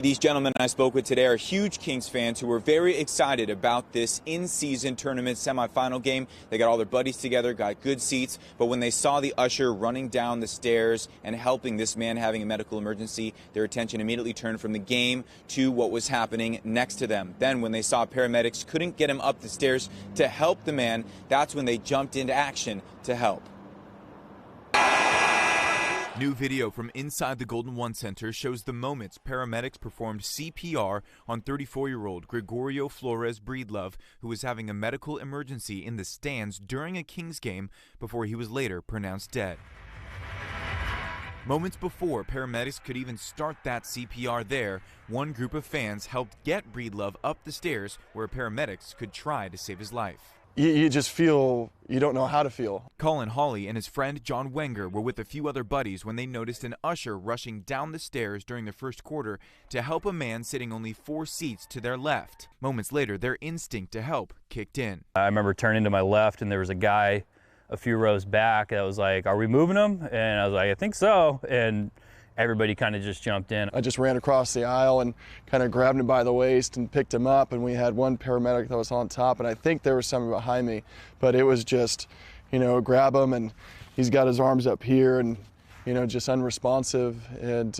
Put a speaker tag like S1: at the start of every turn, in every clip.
S1: These gentlemen I spoke with today are huge Kings fans who were very excited about this in-season tournament semifinal game. They got all their buddies together, got good seats, but when they saw the usher running down the stairs and helping this man having a medical emergency, their attention immediately turned from the game to what was happening next to them. Then when they saw paramedics couldn't get him up the stairs to help the man, that's when they jumped into action to help.
S2: New video from inside the Golden One Center shows the moments paramedics performed CPR on 34-year-old Gregorio Flores Breedlove, who was having a medical emergency in the stands during a Kings game before he was later pronounced dead. Moments before paramedics could even start that CPR there, one group of fans helped get Breedlove up the stairs where paramedics could try to save his life.
S3: You just feel, you don't know how to feel.
S2: Colin Hawley and his friend John Wenger were with a few other buddies when they noticed an usher rushing down the stairs during the first quarter to help a man sitting only 4 seats to their left. Moments later, their instinct to help kicked in.
S4: I remember turning to my left and there was a guy a few rows back that was like, "Are we moving him?" And I was like, "I think so." And everybody kind of just jumped in.
S3: I just ran across the aisle and kind of grabbed him by the waist and picked him up, and we had one paramedic that was on top, and I think there was someone behind me, but it was just, grab him, and he's got his arms up here and, just unresponsive, and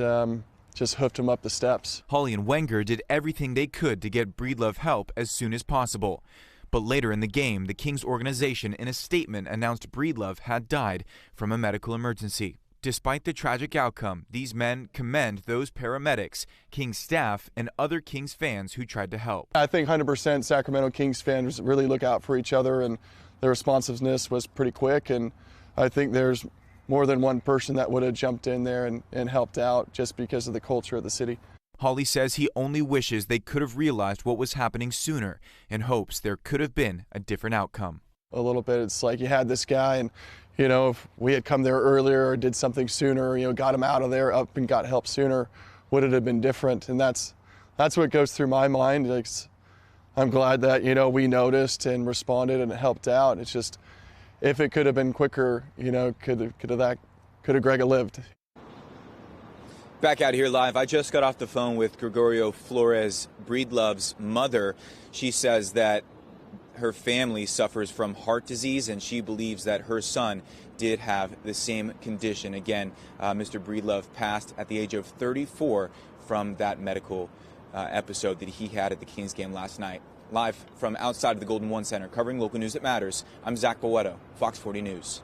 S3: just hoofed him up the steps.
S2: Hawley and Wenger did everything they could to get Breedlove help as soon as possible. But later in the game, the Kings organization in a statement announced Breedlove had died from a medical emergency. Despite the tragic outcome, these men commend those paramedics, Kings staff, and other Kings fans who tried to help.
S3: I think 100% Sacramento Kings fans really look out for each other, and their responsiveness was pretty quick, and I think there's more than one person that would have jumped in there and helped out just because of the culture of the city.
S2: Hawley says he only wishes they could have realized what was happening sooner and hopes there could have been a different outcome.
S3: A little bit, it's like you had this guy, and if we had come there earlier or did something sooner, got him out of there, up and got help sooner, would it have been different? And that's what goes through my mind. I'm glad that, we noticed and responded and helped out. It's just, if it could have been quicker, could have Greg lived.
S1: Back out here live, I just got off the phone with Gregorio Flores Breedlove's mother. She says that her family suffers from heart disease, and she believes that her son did have the same condition. Again, Mr. Breedlove passed at the age of 34 from that medical episode that he had at the Kings game last night. Live from outside of the Golden One Center, covering local news that matters, I'm Zach Boetto, Fox 40 News.